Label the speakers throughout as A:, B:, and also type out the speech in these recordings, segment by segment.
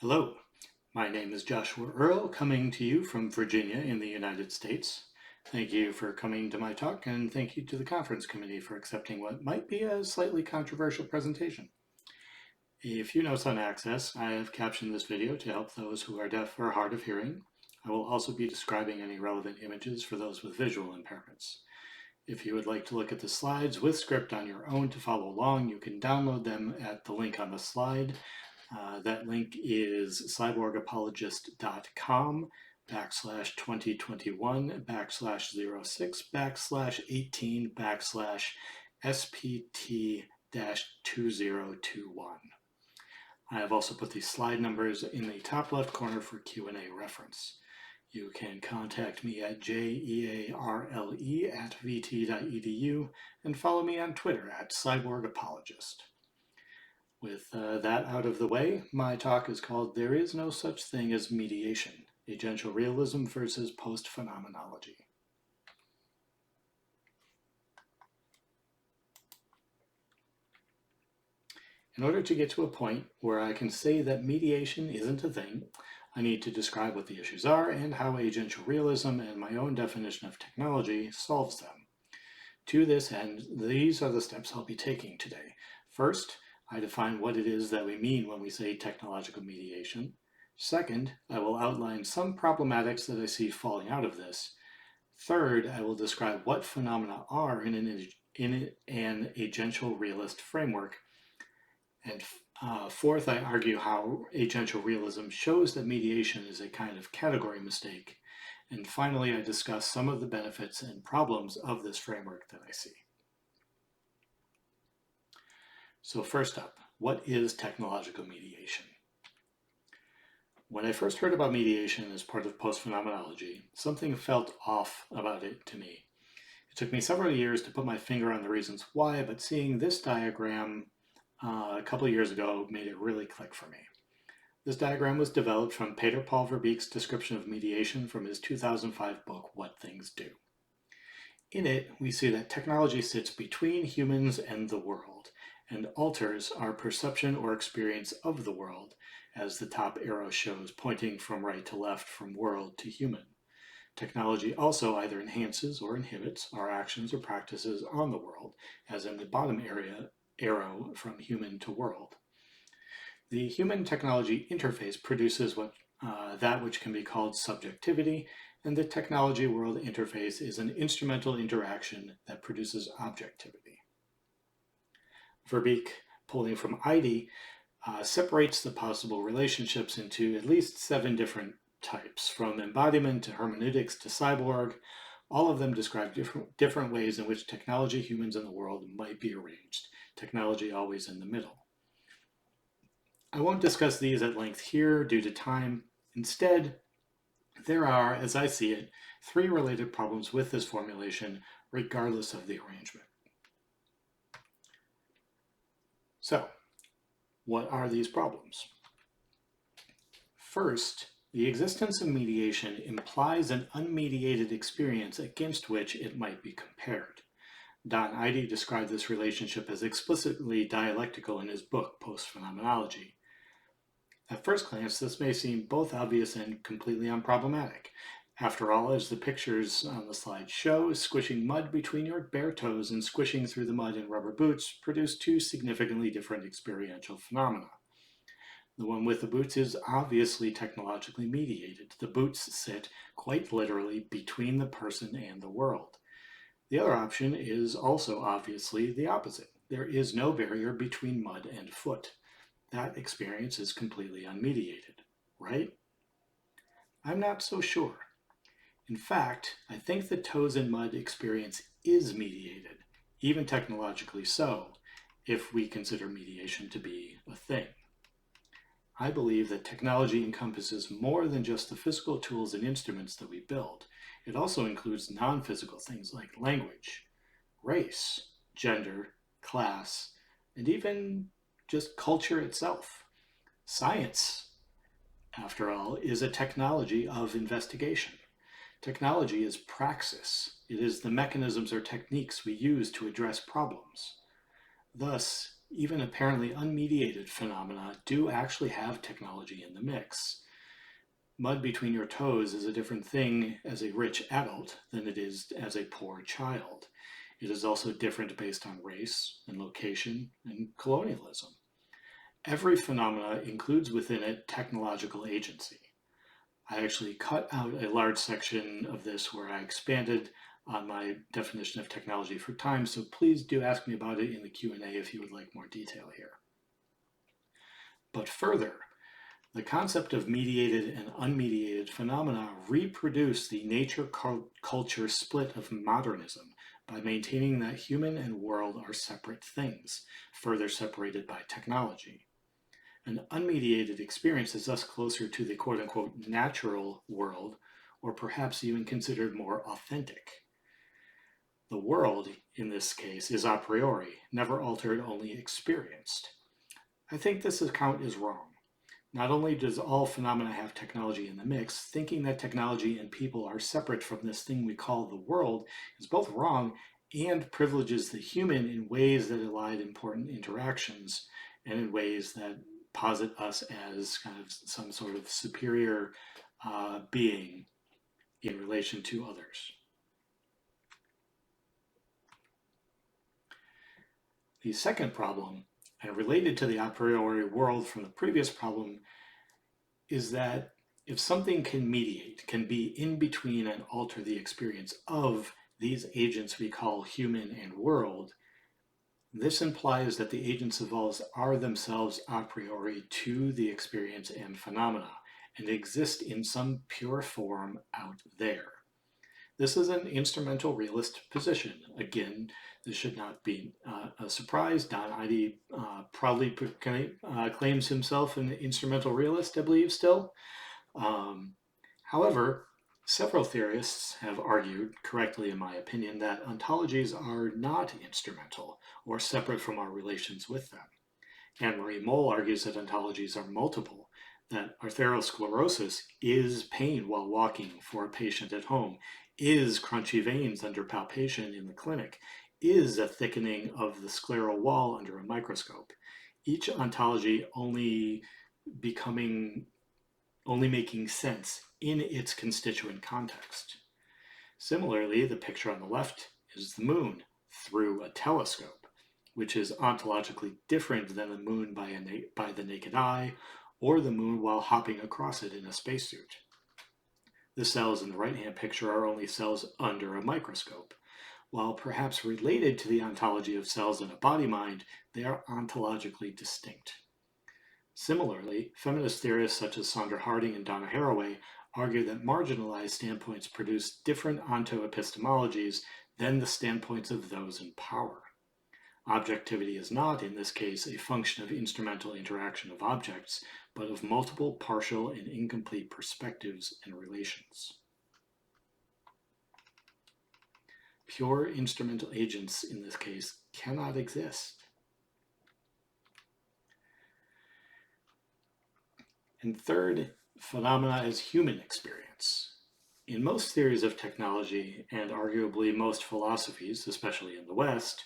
A: Hello, my name is Joshua Earl, coming to you from Virginia in the United States. Thank you for coming to my talk, and thank you to the conference committee for accepting what might be a slightly controversial presentation. A few notes on access. I have captioned this video to help those who are deaf or hard of hearing. I will also be describing any relevant images for those with visual impairments. If you would like to look at the slides with script on your own to follow along, you can download them at the link on the slide. That link is cyborgapologist.com/2021/06/SPT-2021. I have also put the slide numbers in the top left corner for Q&A reference. You can contact me at jearle@vt.edu and follow me on Twitter at cyborgapologist. With that out of the way, my talk is called There Is No Such Thing as Mediation, Agential Realism versus Postphenomenology. In order to get to a point where I can say that mediation isn't a thing, I need to describe what the issues are and how agential realism and my own definition of technology solves them. To this end, these are the steps I'll be taking today. First, I define what it is that we mean when we say technological mediation. Second, I will outline some problematics that I see falling out of this. Third, I will describe what phenomena are in an agential realist framework. And fourth, I argue how agential realism shows that mediation is a kind of category mistake. And finally, I discuss some of the benefits and problems of this framework that I see. So first up, what is technological mediation? When I first heard about mediation as part of postphenomenology, something felt off about it to me. It took me several years to put my finger on the reasons why, but seeing this diagram a couple of years ago made it really click for me. This diagram was developed from Peter Paul Verbeek's description of mediation from his 2005 book, What Things Do. In it, we see that technology sits between humans and the world, and alters our perception or experience of the world, as the top arrow shows, pointing from right to left from world to human. Technology also either enhances or inhibits our actions or practices on the world, as in the bottom arrow from human to world. The human-technology interface produces that which can be called subjectivity, and the technology-world interface is an instrumental interaction that produces objectivity. Verbeek, pulling from Heidi, separates the possible relationships into at least 7 different types, from embodiment to hermeneutics to cyborg. All of them describe different ways in which technology, humans, and the world might be arranged, technology always in the middle. I won't discuss these at length here due to time. Instead, there are, as I see it, 3 related problems with this formulation, regardless of the arrangement. So, what are these problems? First, the existence of mediation implies an unmediated experience against which it might be compared. Don Eide described this relationship as explicitly dialectical in his book, Postphenomenology. At first glance, this may seem both obvious and completely unproblematic. After all, as the pictures on the slide show, squishing mud between your bare toes and squishing through the mud in rubber boots produce 2 significantly different experiential phenomena. The one with the boots is obviously technologically mediated. The boots sit, quite literally, between the person and the world. The other option is also obviously the opposite. There is no barrier between mud and foot. That experience is completely unmediated, right? I'm not so sure. In fact, I think the toes in mud experience is mediated, even technologically so, if we consider mediation to be a thing. I believe that technology encompasses more than just the physical tools and instruments that we build. It also includes non-physical things like language, race, gender, class, and even just culture itself. Science, after all, is a technology of investigation. Technology is praxis. It is the mechanisms or techniques we use to address problems. Thus, even apparently unmediated phenomena do actually have technology in the mix. Mud between your toes is a different thing as a rich adult than it is as a poor child. It is also different based on race and location and colonialism. Every phenomena includes within it technological agency. I actually cut out a large section of this where I expanded on my definition of technology for time, so please do ask me about it in the Q&A if you would like more detail here. But further, the concept of mediated and unmediated phenomena reproduce the nature-culture split of modernism by maintaining that human and world are separate things, further separated by technology. An unmediated experience is thus closer to the quote-unquote natural world, or perhaps even considered more authentic. The world, in this case, is a priori, never altered, only experienced. I think this account is wrong. Not only does all phenomena have technology in the mix, thinking that technology and people are separate from this thing we call the world is both wrong and privileges the human in ways that elide important interactions and in ways that posit us as kind of some sort of superior being in relation to others. The second problem, and related to the a priori world from the previous problem, is that if something can mediate, can be in between and alter the experience of these agents we call human and world, this implies that the agents involved are themselves a priori to the experience and phenomena, and exist in some pure form out there. This is an instrumental realist position. Again, this should not be a surprise. Don Heide proudly claims himself an instrumental realist, I believe, still. However, several theorists have argued, correctly in my opinion, that ontologies are not instrumental or separate from our relations with them. Anne-Marie Moll argues that ontologies are multiple, that arteriosclerosis is pain while walking for a patient at home, is crunchy veins under palpation in the clinic, is a thickening of the scleral wall under a microscope. Each ontology only making sense in its constituent context. Similarly, the picture on the left is the moon through a telescope, which is ontologically different than the moon by the naked eye, or the moon while hopping across it in a spacesuit. The cells in the right-hand picture are only cells under a microscope. While perhaps related to the ontology of cells in a body-mind, they are ontologically distinct. Similarly, feminist theorists such as Sandra Harding and Donna Haraway argue that marginalized standpoints produce different ontoepistemologies than the standpoints of those in power. Objectivity is not, in this case, a function of instrumental interaction of objects, but of multiple partial and incomplete perspectives and relations. Pure instrumental agents, in this case, cannot exist. And third, phenomena as human experience. In most theories of technology, and arguably most philosophies, especially in the West,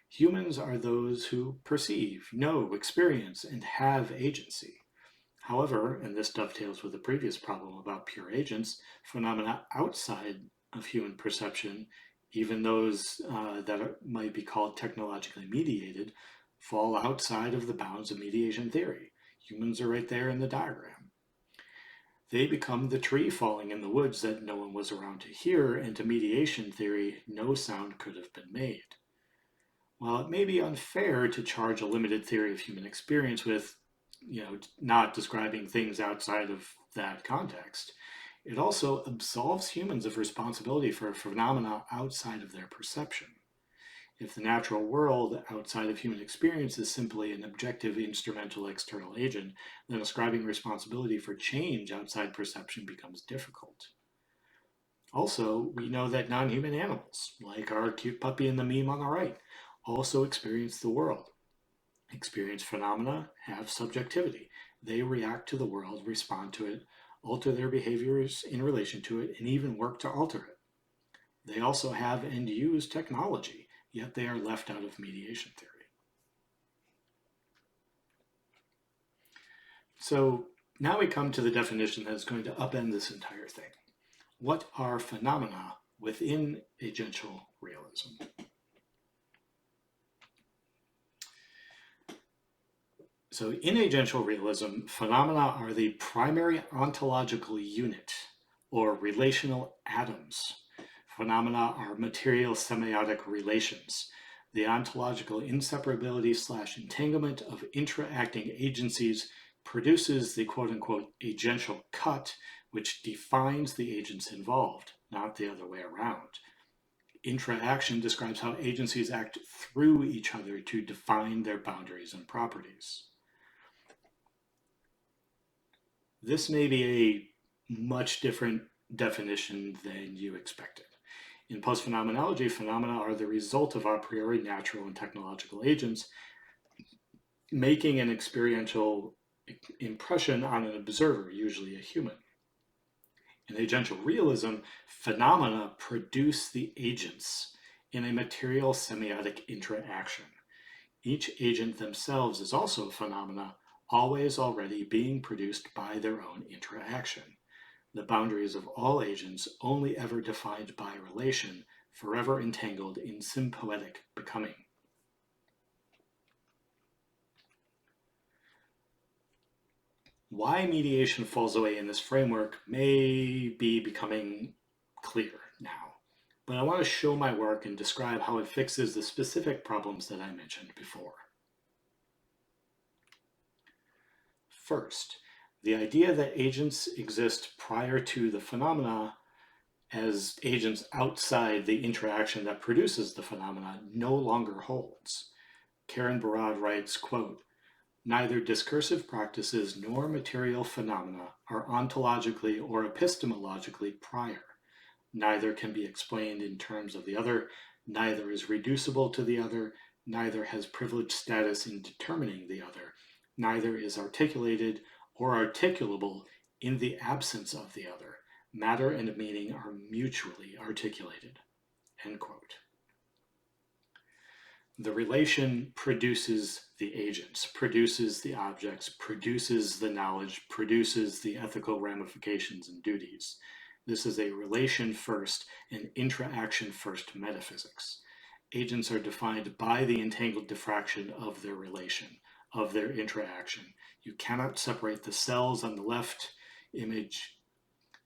A: humans are those who perceive, know, experience, and have agency. However, and this dovetails with the previous problem about pure agents, phenomena outside of human perception, even those that might be called technologically mediated, fall outside of the bounds of mediation theory. Humans are right there in the diagram. They become the tree falling in the woods that no one was around to hear, and to mediation theory, no sound could have been made. While it may be unfair to charge a limited theory of human experience with, not describing things outside of that context, it also absolves humans of responsibility for a phenomena outside of their perception. If the natural world outside of human experience is simply an objective instrumental external agent, then ascribing responsibility for change outside perception becomes difficult. Also, we know that non-human animals, like our cute puppy in the meme on the right, also experience the world. Experience phenomena have subjectivity. They react to the world, respond to it, alter their behaviors in relation to it, and even work to alter it. They also have and use technology, yet they are left out of mediation theory. So now we come to the definition that is going to upend this entire thing. What are phenomena within agential realism? So in agential realism, phenomena are the primary ontological unit, or relational atoms. Phenomena are material semiotic relations, the ontological inseparability / entanglement of interacting agencies produces the quote-unquote agential cut, which defines the agents involved, not the other way around. Interaction describes how agencies act through each other to define their boundaries and properties. This may be a much different definition than you expected. In postphenomenology, phenomena are the result of a priori natural and technological agents making an experiential impression on an observer, usually a human. In agential realism, phenomena produce the agents in a material semiotic interaction. Each agent themselves is also a phenomena, always already being produced by their own interaction. The boundaries of all agents only ever defined by relation, forever entangled in sympoetic becoming. Why mediation falls away in this framework may be becoming clear now, but I want to show my work and describe how it fixes the specific problems that I mentioned before. First, the idea that agents exist prior to the phenomena as agents outside the interaction that produces the phenomena no longer holds. Karen Barad writes, quote, "Neither discursive practices nor material phenomena are ontologically or epistemologically prior. Neither can be explained in terms of the other, neither is reducible to the other, neither has privileged status in determining the other, neither is articulated or articulable in the absence of the other. Matter and meaning are mutually articulated." End quote. The relation produces the agents, produces the objects, produces the knowledge, produces the ethical ramifications and duties. This is a relation first and interaction first metaphysics. Agents are defined by the entangled diffraction of their relation, of their interaction. You cannot separate the cells on the left image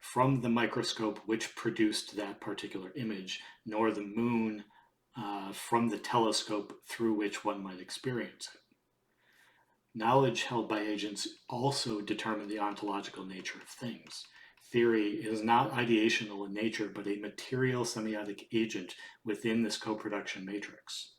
A: from the microscope which produced that particular image, nor the moon from the telescope through which one might experience it. Knowledge held by agents also determine the ontological nature of things. Theory is not ideational in nature, but a material semiotic agent within this co-production matrix.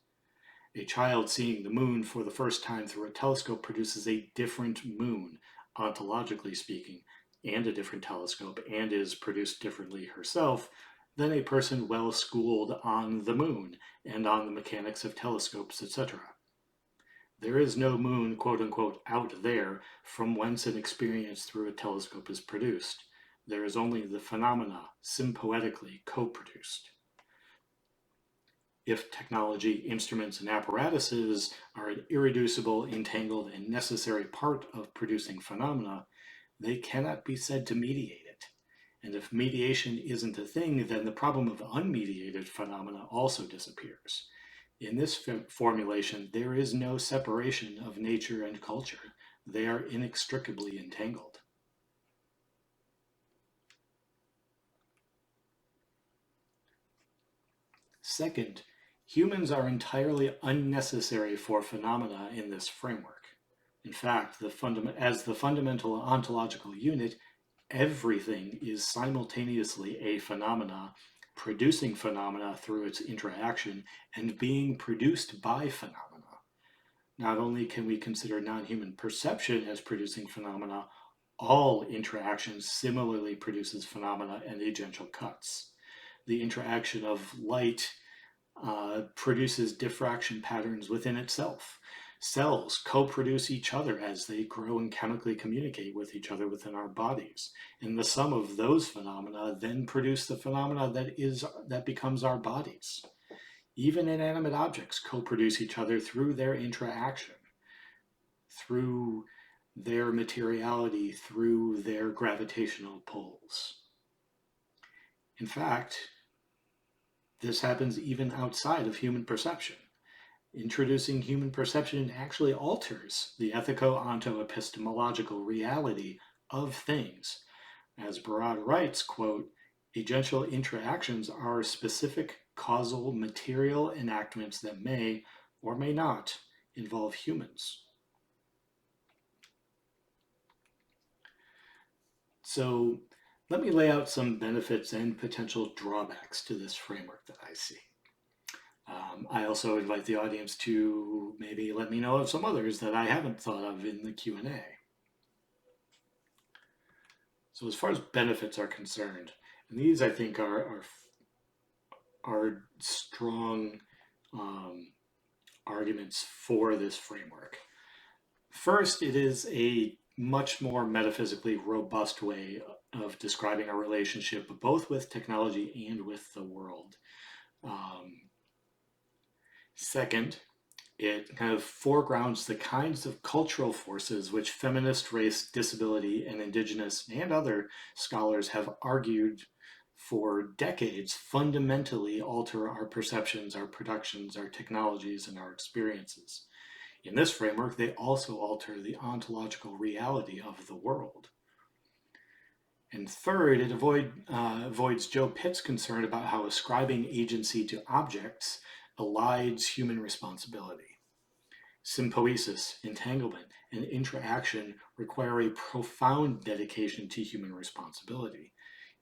A: A child seeing the moon for the first time through a telescope produces a different moon, ontologically speaking, and a different telescope, and is produced differently herself than a person well schooled on the moon and on the mechanics of telescopes, etc. There is no moon, quote unquote, out there from whence an experience through a telescope is produced. There is only the phenomena sympoetically co-produced. If technology, instruments, and apparatuses are an irreducible, entangled, and necessary part of producing phenomena, they cannot be said to mediate it. And if mediation isn't a thing, then the problem of unmediated phenomena also disappears. In this formulation, there is no separation of nature and culture. They are inextricably entangled. Second, humans are entirely unnecessary for phenomena in this framework. In fact, as the fundamental ontological unit, everything is simultaneously a phenomena, producing phenomena through its interaction, and being produced by phenomena. Not only can we consider non-human perception as producing phenomena, all interaction similarly produces phenomena and agential cuts. The interaction of light produces diffraction patterns within itself. Cells co-produce each other as they grow and chemically communicate with each other within our bodies. And the sum of those phenomena then produce the phenomena that becomes our bodies. Even inanimate objects co-produce each other through their interaction, through their materiality through their gravitational pulls. In fact, this happens even outside of human perception. Introducing human perception actually alters the ethico-onto-epistemological reality of things. As Barad writes, quote, agential interactions are specific causal material enactments that may or may not involve humans. So let me lay out some benefits and potential drawbacks to this framework that I see. I also invite the audience to maybe let me know of some others that I haven't thought of in the Q&A. So as far as benefits are concerned, and these I think are strong arguments for this framework. First, it is a much more metaphysically robust way of describing our relationship both with technology and with the world. Second, it kind of foregrounds the kinds of cultural forces which feminist, race, disability, and indigenous and other scholars have argued for decades fundamentally alter our perceptions, our productions, our technologies, and our experiences. In this framework, they also alter the ontological reality of the world. And third, it avoids Joe Pitt's concern about how ascribing agency to objects elides human responsibility. Sympoiesis, entanglement, and interaction require a profound dedication to human responsibility,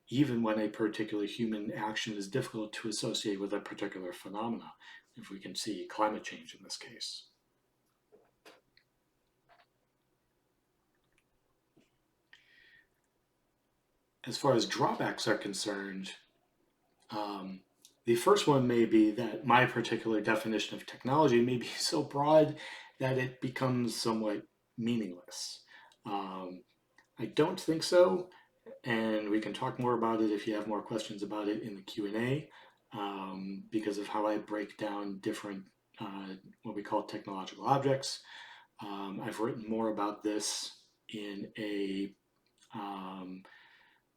A: even when a particular human action is difficult to associate with a particular phenomena, if we can see climate change in this case. As far as drawbacks are concerned, the first one may be that my particular definition of technology may be so broad that it becomes somewhat meaningless. I don't think so, and we can talk more about it if you have more questions about it in the Q&A, because of how I break down different, what we call technological objects. I've written more about this in a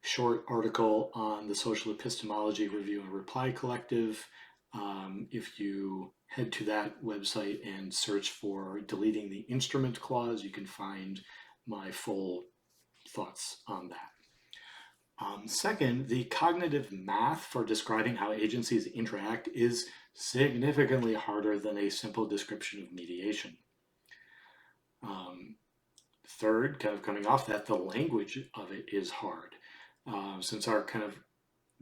A: short article on the Social Epistemology Review and Reply Collective. If you head to that website and search for deleting the instrument clause, you can find my full thoughts on that. Second, the cognitive math for describing how agencies interact is significantly harder than a simple description of mediation. Third, kind of coming off that, the language of it is hard. Since our kind of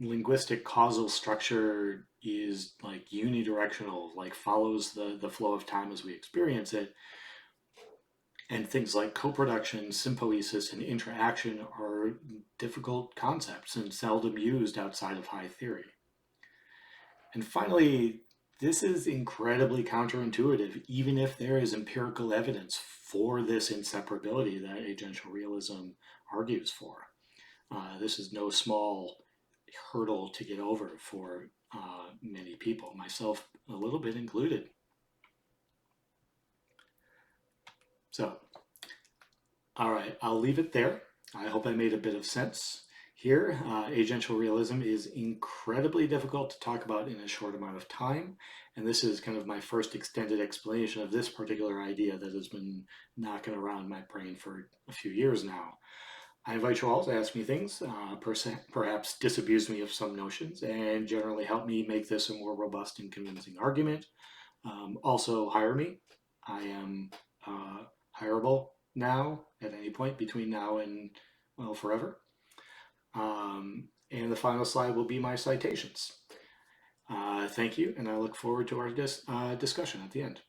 A: linguistic causal structure is like unidirectional, like follows the flow of time as we experience it, and things like co-production, sympoiesis, and interaction are difficult concepts and seldom used outside of high theory. And finally, this is incredibly counterintuitive, even if there is empirical evidence for this inseparability that agential realism argues for. This is no small hurdle to get over for many people, myself a little bit included. So, all right, I'll leave it there. I hope I made a bit of sense here. Agential realism is incredibly difficult to talk about in a short amount of time, and this is kind of my first extended explanation of this particular idea that has been knocking around my brain for a few years now. I invite you all to ask me things, perhaps disabuse me of some notions, and generally help me make this a more robust and convincing argument. Also, hire me. I am hireable now at any point between now and, well, forever. And the final slide will be my citations. Thank you, and I look forward to our discussion at the end.